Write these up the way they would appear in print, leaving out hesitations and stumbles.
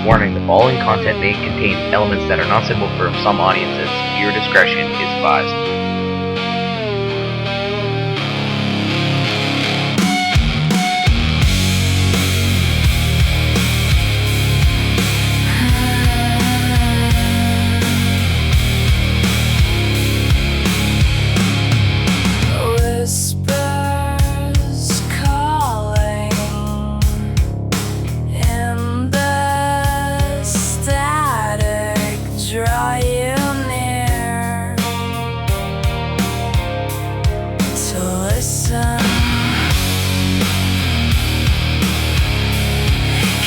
Warning, the following content may contain elements that are not suitable for some audiences. Viewer discretion is advised.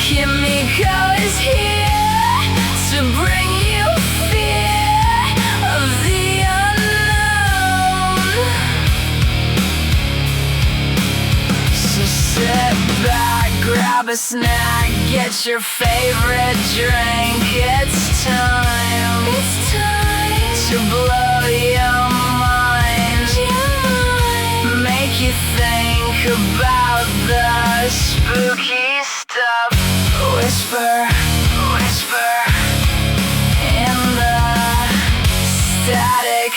Kimiko is here to bring you fear of the unknown. So sit back, grab a snack, get your favorite drink. It's time to blow your mind. Make you think about the spooky stuff. Whisper, whisper in the static.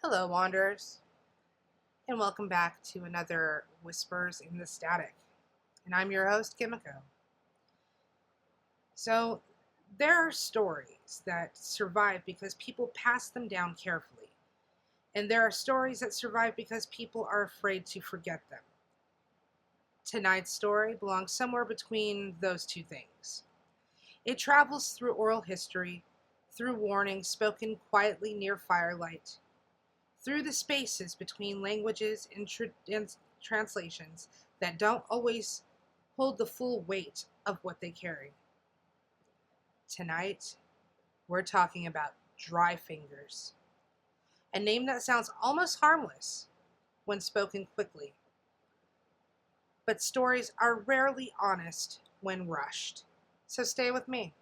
Hello, Wanderers, and welcome back to another Whispers in the Static. And I'm your host, Kimiko. So, there are stories that survive because people pass them down carefully. And there are stories that survive because people are afraid to forget them. Tonight's story belongs somewhere between those two things. It travels through oral history, through warnings spoken quietly near firelight, through the spaces between languages and translations that don't always hold the full weight of what they carry. Tonight, we're talking about dry fingers. A name that sounds almost harmless when spoken quickly. But stories are rarely honest when rushed. So stay with me.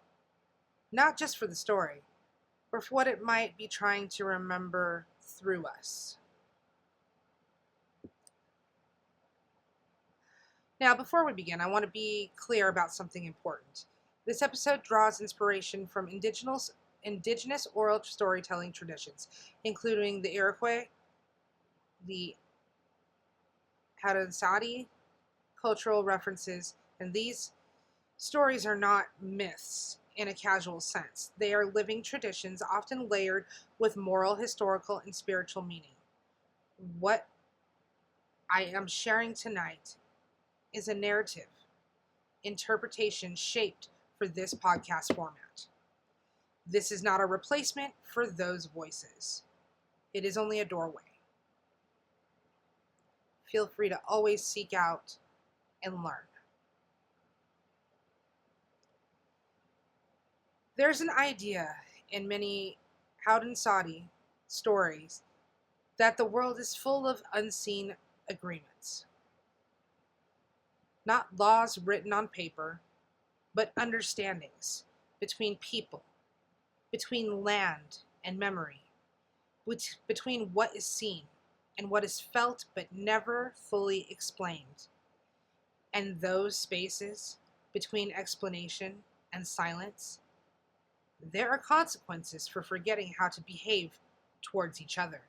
Not just for the story, but for what it might be trying to remember through us. Now, before we begin, I want to be clear about something important. This episode draws inspiration from indigenous oral storytelling traditions, including the Iroquois, the Haudenosaunee cultural references, and these stories are not myths in a casual sense. They are living traditions, often layered with moral, historical, and spiritual meaning. What I am sharing tonight is a narrative interpretation shaped for this podcast format. This is not a replacement for those voices. It is only a doorway. Feel free to always seek out and learn. There's an idea in many Haudenosaunee stories that the world is full of unseen agreements. Not laws written on paper, but understandings between people, between land and memory, between what is seen and what is felt but never fully explained. And those spaces between explanation and silence, there are consequences for forgetting how to behave towards each other.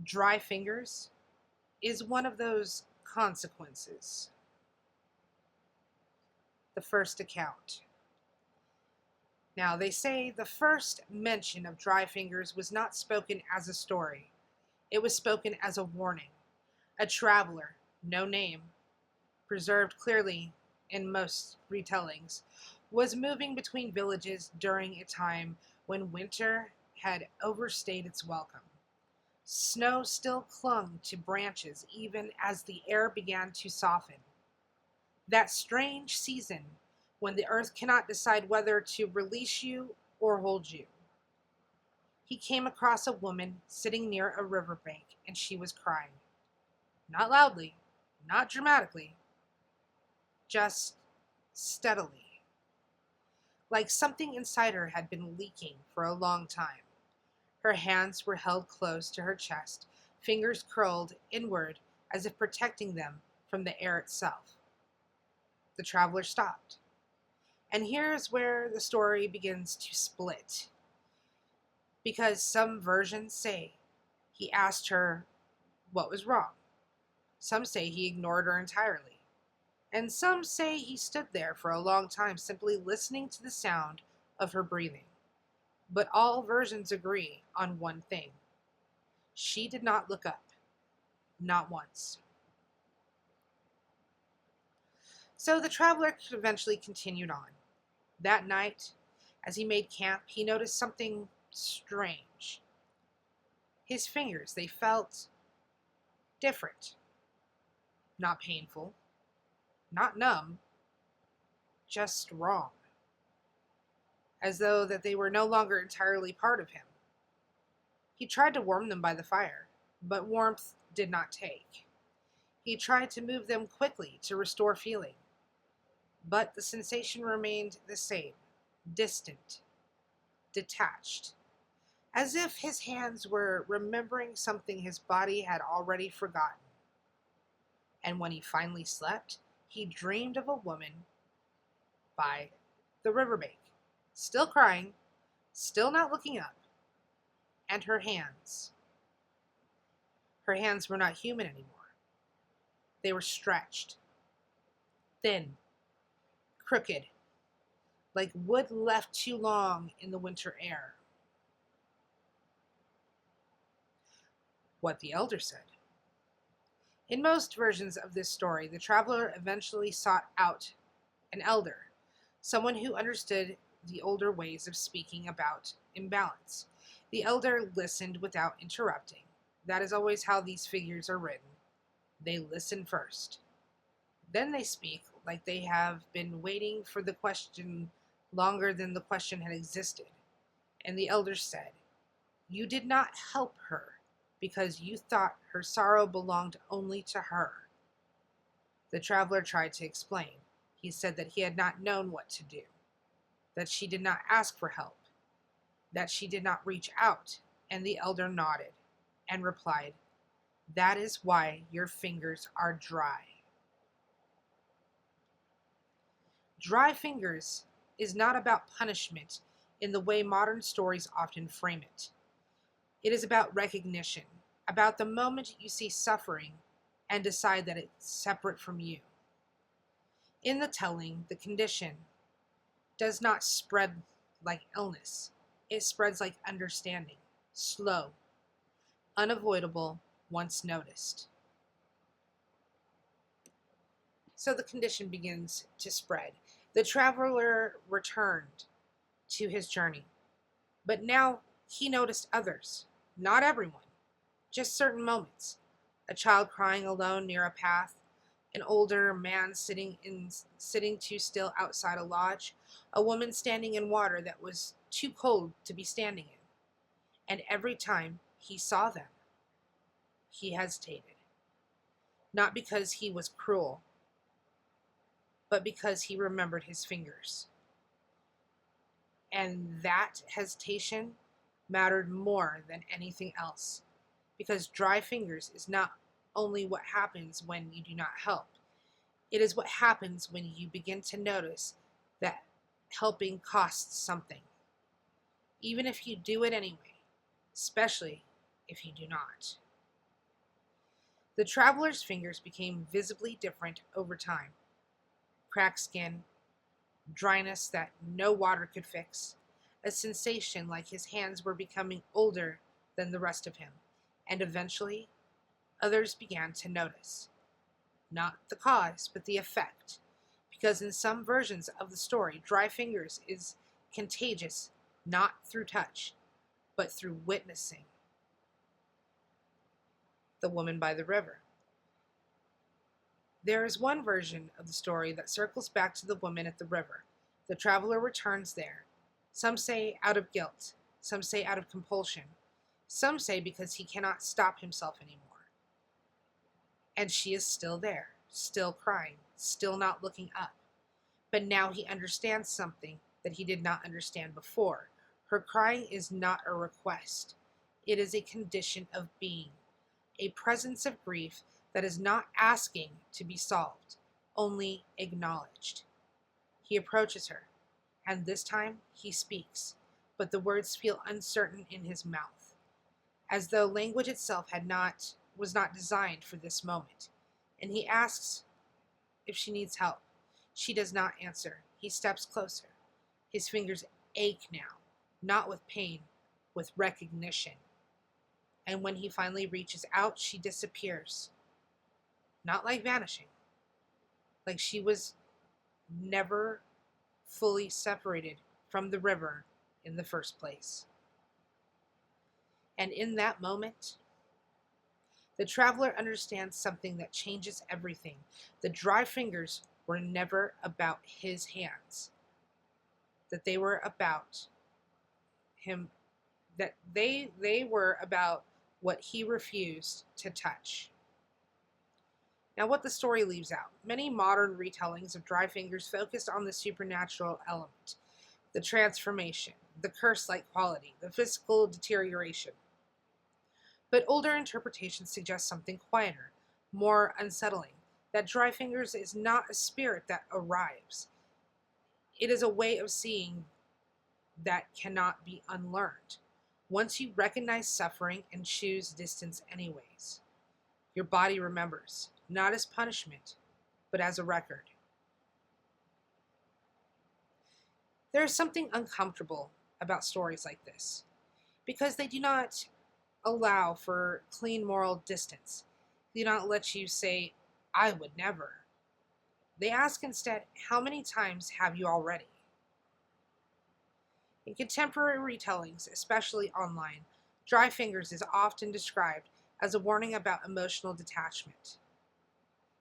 Dry fingers is one of those consequences. The first account. Now, they say the first mention of dry fingers was not spoken as a story. It was spoken as a warning. A traveler, no name, preserved clearly in most retellings, was moving between villages during a time when winter had overstayed its welcome. Snow still clung to branches even as the air began to soften. That strange season when the earth cannot decide whether to release you or hold you. He came across a woman sitting near a riverbank, and she was crying. Not loudly, not dramatically, just steadily. Like something inside her had been leaking for a long time. Her hands were held close to her chest, fingers curled inward as if protecting them from the air itself. The traveler stopped. And here's where the story begins to split. Because some versions say he asked her what was wrong. Some say he ignored her entirely. And some say he stood there for a long time simply listening to the sound of her breathing. But all versions agree on one thing. She did not look up. Not once. So the traveler eventually continued on. That night, as he made camp, he noticed something strange. His fingers, they felt different. Not painful. Not numb. Just wrong. As though that they were no longer entirely part of him. He tried to warm them by the fire, but warmth did not take. He tried to move them quickly to restore feeling, but the sensation remained the same, distant, detached, as if his hands were remembering something his body had already forgotten. And when he finally slept, he dreamed of a woman by the riverbank, still crying, still not looking up, and her hands. Her hands were not human anymore. They were stretched, thin, crooked, like wood left too long in the winter air. What the elder said. In most versions of this story, the traveler eventually sought out an elder, someone who understood the older ways of speaking about imbalance. The elder listened without interrupting. That is always how these figures are written. They listen first. Then they speak like they have been waiting for the question longer than the question had existed. And the elder said, "You did not help her because you thought her sorrow belonged only to her." The traveler tried to explain. He said that he had not known what to do, that she did not ask for help, that she did not reach out, and the elder nodded and replied, "That is why your fingers are dry." Dry fingers is not about punishment in the way modern stories often frame it. It is about recognition, about the moment you see suffering and decide that it's separate from you. In the telling, the condition does not spread like illness. It spreads like understanding, slow, unavoidable, once noticed. So the condition begins to spread. The traveler returned to his journey, but now he noticed others, not everyone, just certain moments. A child crying alone near a path, an older man sitting too still outside a lodge, a woman standing in water that was too cold to be standing in. And every time he saw them, he hesitated. Not because he was cruel, but because he remembered his fingers. And that hesitation mattered more than anything else, because dry fingers is not only what happens when you do not help. It is what happens when you begin to notice that helping costs something, even if you do it anyway, especially if you do not. The traveler's fingers became visibly different over time. Cracked skin, dryness that no water could fix, a sensation like his hands were becoming older than the rest of him, and eventually others began to notice. Not the cause, but the effect, because in some versions of the story, dry fingers is contagious not through touch, but through witnessing. The woman by the river. There is one version of the story that circles back to the woman at the river. The traveler returns there. Some say out of guilt. Some say out of compulsion. Some say because he cannot stop himself anymore. And she is still there, still crying, still not looking up. But now he understands something that he did not understand before. Her crying is not a request. It is a condition of being, a presence of grief that is not asking to be solved, only acknowledged. He approaches her, and this time he speaks, but the words feel uncertain in his mouth, as though language itself was not designed for this moment. And he asks if she needs help. She does not answer. He steps closer. His fingers ache now, not with pain, with recognition. And when he finally reaches out, she disappears. Not like vanishing, like she was never fully separated from the river in the first place. And in that moment, the traveler understands something that changes everything. The dry fingers were never about his hands, that they were about him, that they were about what he refused to touch. Now, what the story leaves out. Many modern retellings of Dry Fingers focused on the supernatural element, the transformation, the curse-like quality, the physical deterioration. But older interpretations suggest something quieter, more unsettling, that Dry Fingers is not a spirit that arrives. It is a way of seeing that cannot be unlearned. Once you recognize suffering and choose distance anyways, your body remembers, not as punishment, but as a record. There is something uncomfortable about stories like this, because they do not allow for clean moral distance. They do not let you say, I would never. They ask instead, how many times have you already? In contemporary retellings, especially online, Dry Fingers is often described as a warning about emotional detachment,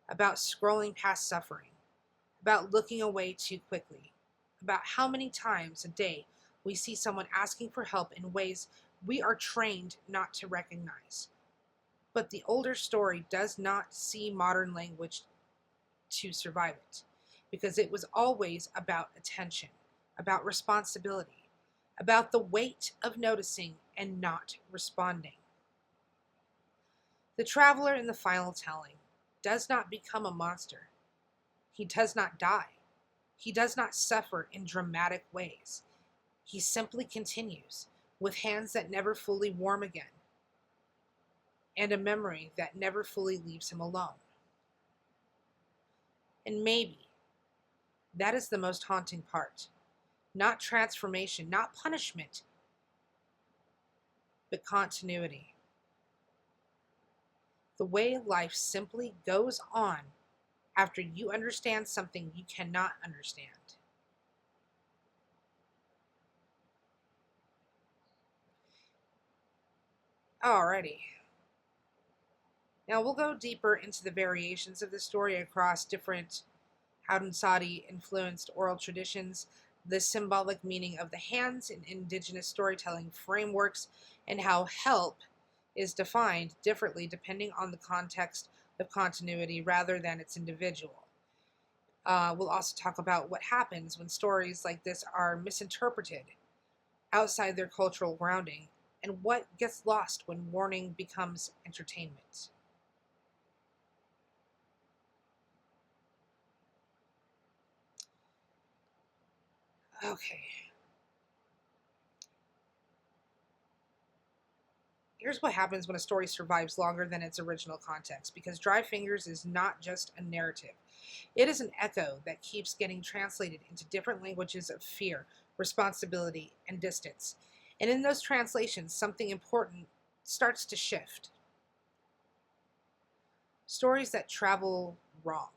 about scrolling past suffering, about looking away too quickly, about how many times a day we see someone asking for help in ways we are trained not to recognize. But the older story does not see modern language to survive it, because it was always about attention, about responsibility, about the weight of noticing and not responding. The traveler in the final telling does not become a monster. He does not die. He does not suffer in dramatic ways. He simply continues, with hands that never fully warm again, and a memory that never fully leaves him alone. And maybe that is the most haunting part. Not transformation, not punishment, but continuity. The way life simply goes on after you understand something you cannot understand. Alrighty. Now we'll go deeper into the variations of the story across different Haudenosaunee influenced oral traditions, the symbolic meaning of the hands in indigenous storytelling frameworks, and how help is defined differently depending on the context of continuity rather than its individual. We'll also talk about what happens when stories like this are misinterpreted outside their cultural grounding, and what gets lost when warning becomes entertainment. Okay. Here's what happens when a story survives longer than its original context, because Dry Fingers is not just a narrative. It is an echo that keeps getting translated into different languages of fear, responsibility, and distance. And in those translations, something important starts to shift. Stories that travel wrong.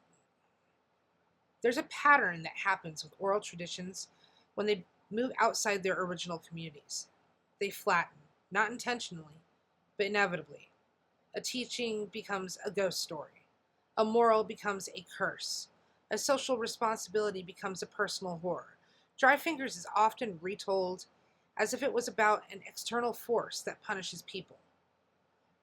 There's a pattern that happens with oral traditions when they move outside their original communities. They flatten, not intentionally, but inevitably. A teaching becomes a ghost story. A moral becomes a curse. A social responsibility becomes a personal horror. Dry Fingers is often retold as if it was about an external force that punishes people.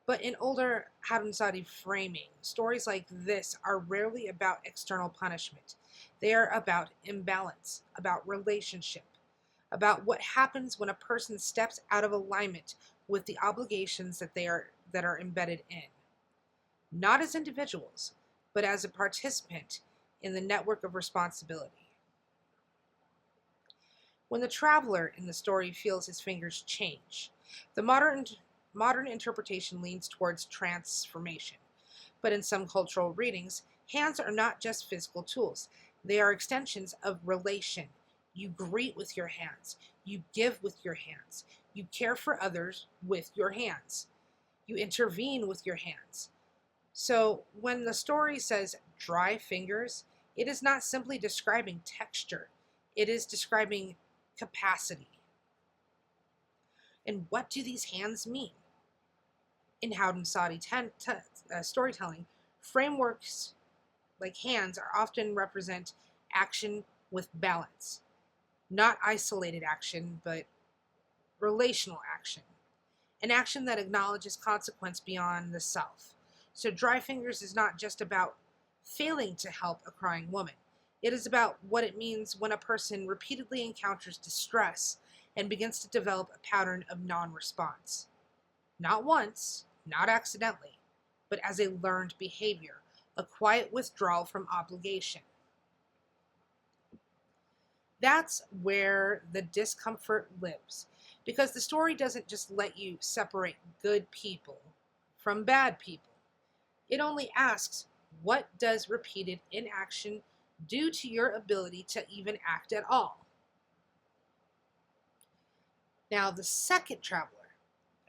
But in older Haudenosaunee framing, stories like this are rarely about external punishment. They are about imbalance, about relationship, about what happens when a person steps out of alignment with the obligations that are embedded in, not as individuals, but as a participant in the network of responsibility. When the traveler in the story feels his fingers change, the modern interpretation leans towards transformation. But in some cultural readings, hands are not just physical tools. They are extensions of relation. You greet with your hands. You give with your hands. You care for others with your hands. You intervene with your hands. So when the story says dry fingers, it is not simply describing texture. It is describing capacity. And what do these hands mean? In Haudenosaunee storytelling, frameworks like hands are often represent action with balance. Not isolated action, but relational action. An action that acknowledges consequence beyond the self. So dry fingers is not just about failing to help a crying woman. It is about what it means when a person repeatedly encounters distress and begins to develop a pattern of non-response. Not once, not accidentally, but as a learned behavior, a quiet withdrawal from obligation. That's where the discomfort lives, because the story doesn't just let you separate good people from bad people. It only asks, what does repeated inaction do to your ability to even act at all? Now, the second traveler,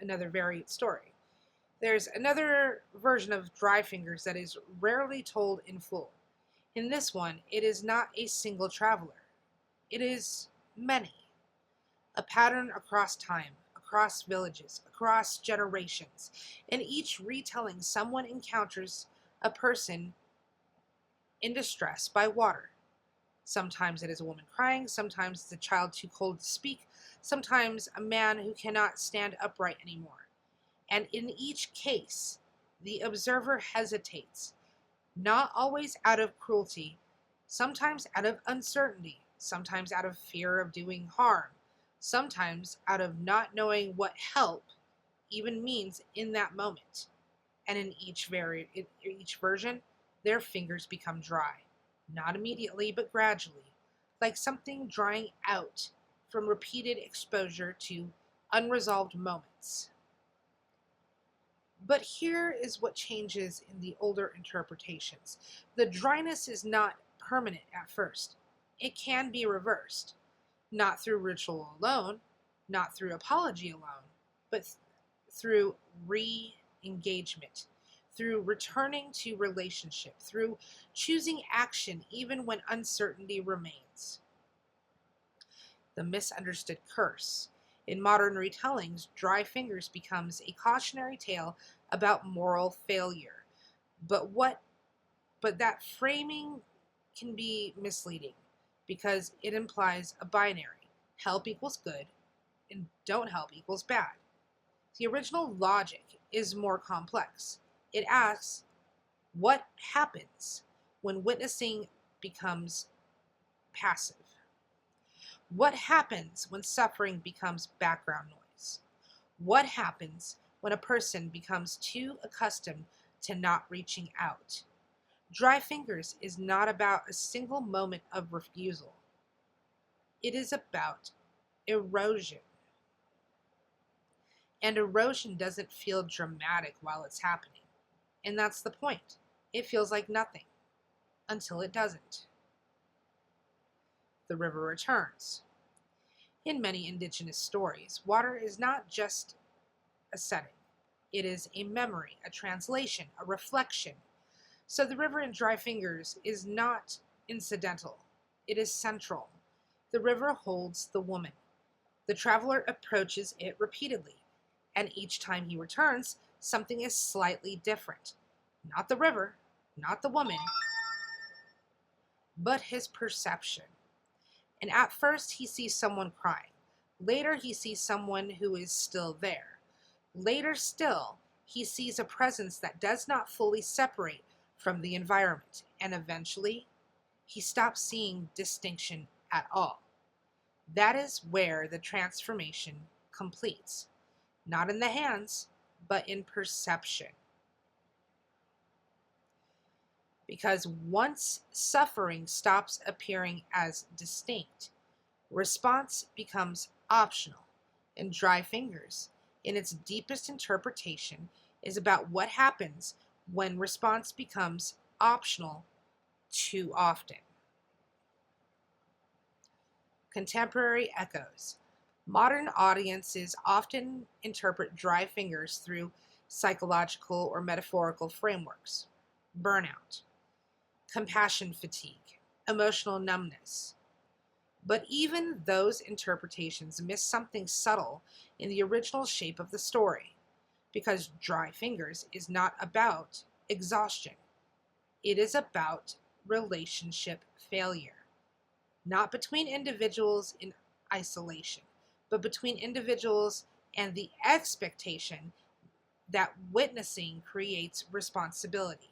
another variant story. There's another version of Dry Fingers that is rarely told in full. In this one, it is not a single traveler. It is many. A pattern across time, across villages, across generations. In each retelling, someone encounters a person in distress by water. Sometimes it is a woman crying, sometimes it's a child too cold to speak, sometimes a man who cannot stand upright anymore. And in each case, the observer hesitates, not always out of cruelty, sometimes out of uncertainty, sometimes out of fear of doing harm, sometimes out of not knowing what help even means in that moment. And in each version, their fingers become dry. Not immediately, but gradually, like something drying out from repeated exposure to unresolved moments. But here is what changes in the older interpretations. The dryness is not permanent at first. It can be reversed, not through ritual alone, not through apology alone, but through re-engagement, through returning to relationship, through choosing action even when uncertainty remains. The misunderstood curse. In modern retellings, Dry Fingers becomes a cautionary tale about moral failure. But that framing can be misleading because it implies a binary. Help equals good and don't help equals bad. The original logic is more complex. It asks, what happens when witnessing becomes passive? What happens when suffering becomes background noise? What happens when a person becomes too accustomed to not reaching out? Dry Fingers is not about a single moment of refusal. It is about erosion. And erosion doesn't feel dramatic while it's happening. And that's the point. It feels like nothing until it doesn't. The river returns. In many indigenous stories, water is not just a setting. It is a memory, a translation, a reflection. So the river in Dry Fingers is not incidental. It is central. The river holds the woman. The traveler approaches it repeatedly, and each time he returns, something is slightly different. Not the river, not the woman, but his perception. And at first he sees someone crying. Later he sees someone who is still there. Later still, he sees a presence that does not fully separate from the environment. And eventually, he stops seeing distinction at all. That is where the transformation completes. not in the hands, but in perception. Because once suffering stops appearing as distinct, response becomes optional, and dry fingers, in its deepest interpretation, is about what happens when response becomes optional too often. Contemporary echoes. Modern audiences often interpret dry fingers through psychological or metaphorical frameworks. Burnout, compassion fatigue, emotional numbness. But even those interpretations miss something subtle in the original shape of the story, because dry fingers is not about exhaustion. It is about relationship failure, not between individuals in isolation, but between individuals and the expectation that witnessing creates responsibility.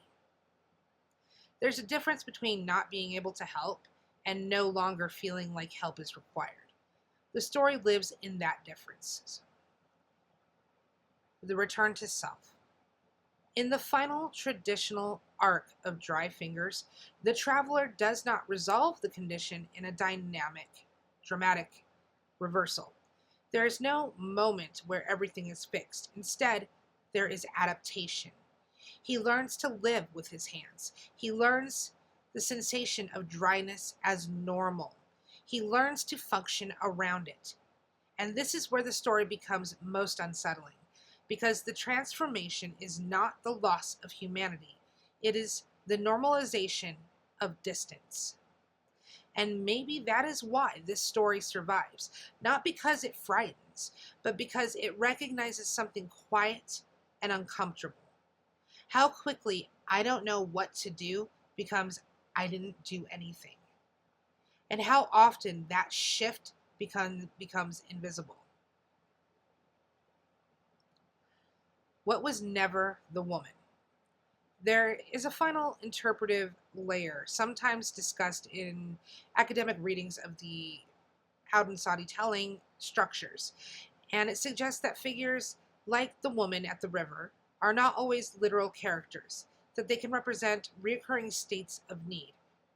There's a difference between not being able to help and no longer feeling like help is required. The story lives in that difference. The return to self. In the final traditional arc of Dry Fingers, the traveler does not resolve the condition in a dramatic reversal. There is no moment where everything is fixed. Instead, there is adaptation. He learns to live with his hands. He learns the sensation of dryness as normal. He learns to function around it. And this is where the story becomes most unsettling, because the transformation is not the loss of humanity. It is the normalization of distance. And maybe that is why this story survives, not because it frightens, but because it recognizes something quiet and uncomfortable. How quickly I don't know what to do becomes I didn't do anything. And how often that shift becomes invisible. What was never the woman? There is a final interpretive layer, sometimes discussed in academic readings of the Haudenosaunee telling structures, and it suggests that figures like the woman at the river are not always literal characters, that they can represent recurring states of need,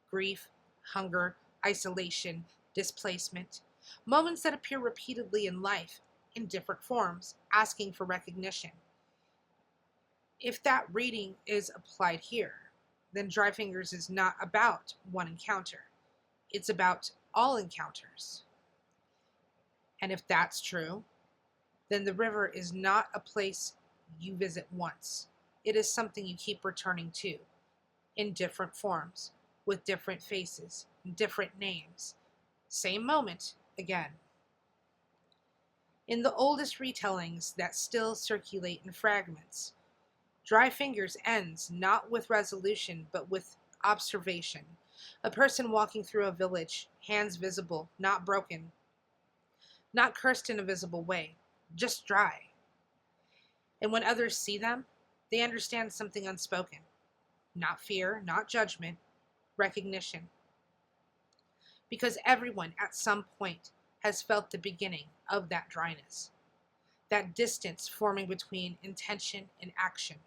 grief, hunger, isolation, displacement, moments that appear repeatedly in life in different forms, asking for recognition. If that reading is applied here, then Dry Fingers is not about one encounter. It's about all encounters. And if that's true, then the river is not a place you visit once. It is something you keep returning to, in different forms, with different faces, different names. Same moment again. In the oldest retellings that still circulate in fragments, Dry Fingers ends not with resolution, but with observation. A person walking through a village, hands visible, not broken, not cursed in a visible way, just dry. And when others see them, they understand something unspoken. Not fear, not judgment, recognition. Because everyone at some point has felt the beginning of that dryness, that distance forming between intention and action.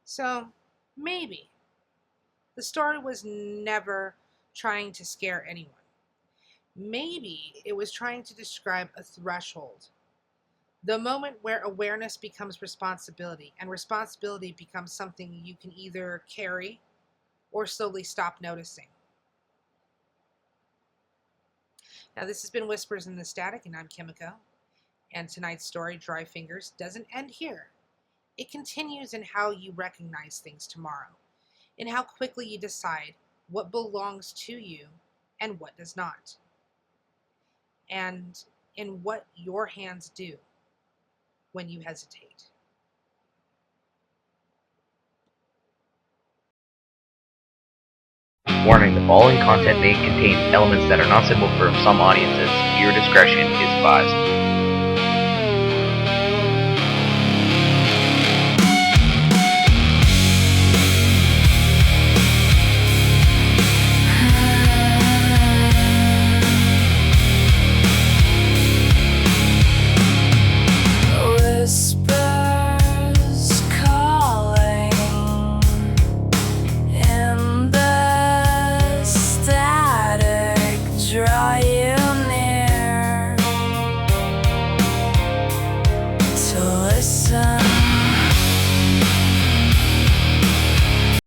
So, maybe the story was never trying to scare anyone. Maybe it was trying to describe a threshold, the moment where awareness becomes responsibility, and responsibility becomes something you can either carry or slowly stop noticing. Now, this has been Whispers in the Static, and I'm Kimiko. And tonight's story, Dry Fingers, doesn't end here. It continues in how you recognize things tomorrow, in how quickly you decide what belongs to you and what does not, and in what your hands do when you hesitate. Warning, the following content may contain elements that are not suitable for some audiences. Viewer discretion is advised.